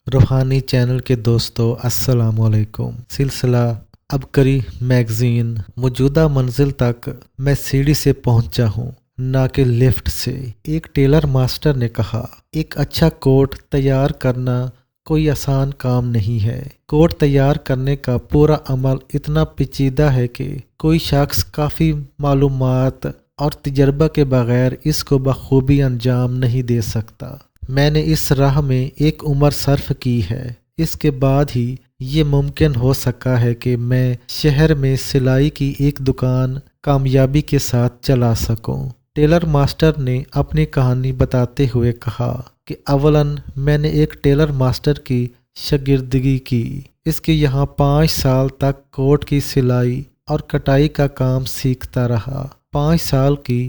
रूहानी चैनल के दोस्तों अस्सलाम वालेकुम। सिलसिला अबकरी मैगज़ीन। मौजूदा मंजिल तक मैं सीढ़ी से पहुंचा हूं, ना कि लिफ्ट से। एक टेलर मास्टर ने कहा, एक अच्छा कोट तैयार करना कोई आसान काम नहीं है। कोट तैयार करने का पूरा अमल इतना पेचीदा है कि कोई शख्स काफ़ी मालूमात और तजर्बा के बगैर इसको बखूबी अंजाम नहीं दे सकता। मैंने इस राह में एक उम्र सर्फ की है। इसके बाद ही ये मुमकिन हो सका है कि मैं शहर में सिलाई की एक दुकान कामयाबी के साथ चला सकूं। टेलर मास्टर ने अपनी कहानी बताते हुए कहा कि अवलन मैंने एक टेलर मास्टर की शागिर्दगी की। इसके यहाँ 5 साल तक कोट की सिलाई और कटाई का काम सीखता रहा। 5 साल की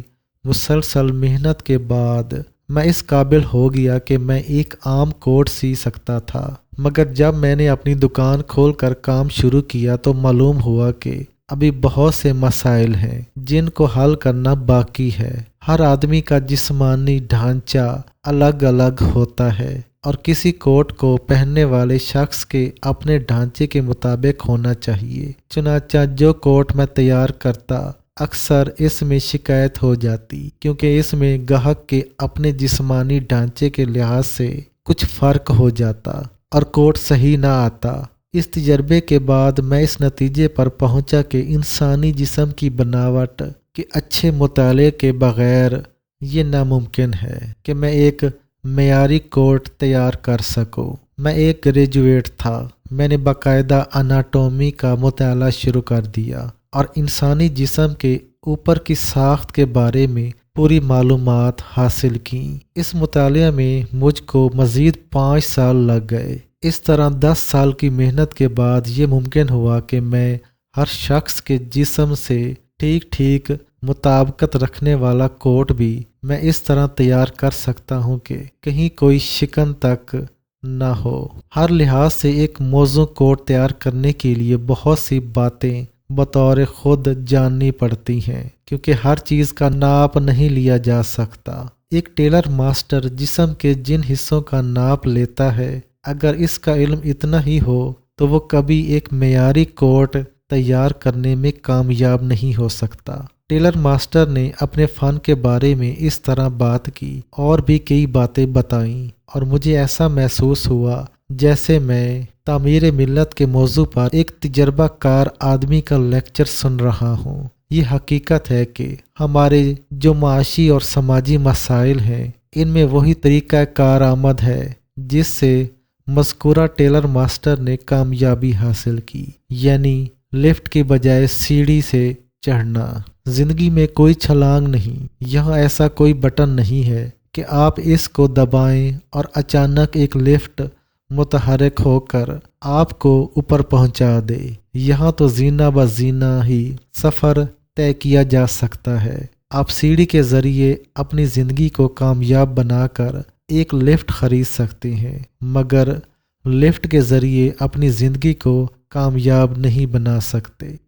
मुसलसल मेहनत के बाद मैं इस काबिल हो गया कि मैं एक आम कोट सी सकता था। मगर जब मैंने अपनी दुकान खोलकर काम शुरू किया तो मालूम हुआ कि अभी बहुत से मसाइल हैं जिनको हल करना बाकी है। हर आदमी का जिस्मानी ढांचा अलग अलग होता है और किसी कोट को पहनने वाले शख्स के अपने ढांचे के मुताबिक होना चाहिए। चुनांचे जो कोट मैं तैयार करता अक्सर इसमें शिकायत हो जाती, क्योंकि इसमें गाहक के अपने जिस्मानी ढांचे के लिहाज से कुछ फ़र्क हो जाता और कोट सही ना आता। इस तजर्बे के बाद मैं इस नतीजे पर पहुंचा कि इंसानी जिस्म की बनावट के अच्छे मुताले के बगैर ये नामुमकिन है कि मैं एक मेयारी कोट तैयार कर सकूं। मैं एक ग्रेजुएट था। मैंने बाकायदा अनाटॉमी का मुताला शुरू कर दिया और इंसानी जिस्म के ऊपर की साख्त के बारे में पूरी मालूमात हासिल की। इस मुताले में मुझको मज़ीद 5 साल लग गए। इस तरह 10 साल की मेहनत के बाद ये मुमकिन हुआ कि मैं हर शख्स के जिस्म से ठीक ठीक मुताबिकत रखने वाला कोट भी मैं इस तरह तैयार कर सकता हूँ कि कहीं कोई शिकन तक ना हो। हर लिहाज से एक मौजू कोट तैयार करने के लिए बहुत सी बातें बतौर खुद जाननी पड़ती हैं, क्योंकि हर चीज़ का नाप नहीं लिया जा सकता। एक टेलर मास्टर जिस्म के जिन हिस्सों का नाप लेता है, अगर इसका इल्म इतना ही हो तो वो कभी एक मेयारी कोट तैयार करने में कामयाब नहीं हो सकता। टेलर मास्टर ने अपने फ़न के बारे में इस तरह बात की और भी कई बातें बताईं और मुझे ऐसा महसूस हुआ जैसे मैं तामीर मिल्लत के मौजू पर एक तजर्बा कार आदमी का लेक्चर सुन रहा हूँ। ये हकीकत है कि हमारे जो माशी और समाजी मसाइल हैं, इनमें वही तरीक़ा कार आमद है जिससे मज़कूरा टेलर मास्टर ने कामयाबी हासिल की, यानी लिफ्ट की बजाय सीढ़ी से चढ़ना। ज़िंदगी में कोई छलांग नहीं। यहाँ ऐसा कोई बटन नहीं है कि आप इसको दबाएं और अचानक एक लिफ्ट मुतहरक होकर आपको ऊपर पहुंचा दे। यहाँ तो जीना ब जीना ही सफ़र तय किया जा सकता है। आप सीढ़ी के ज़रिए अपनी ज़िंदगी को कामयाब बनाकर एक लिफ्ट ख़रीद सकते हैं, मगर लिफ्ट के ज़रिए अपनी ज़िंदगी को कामयाब नहीं बना सकते।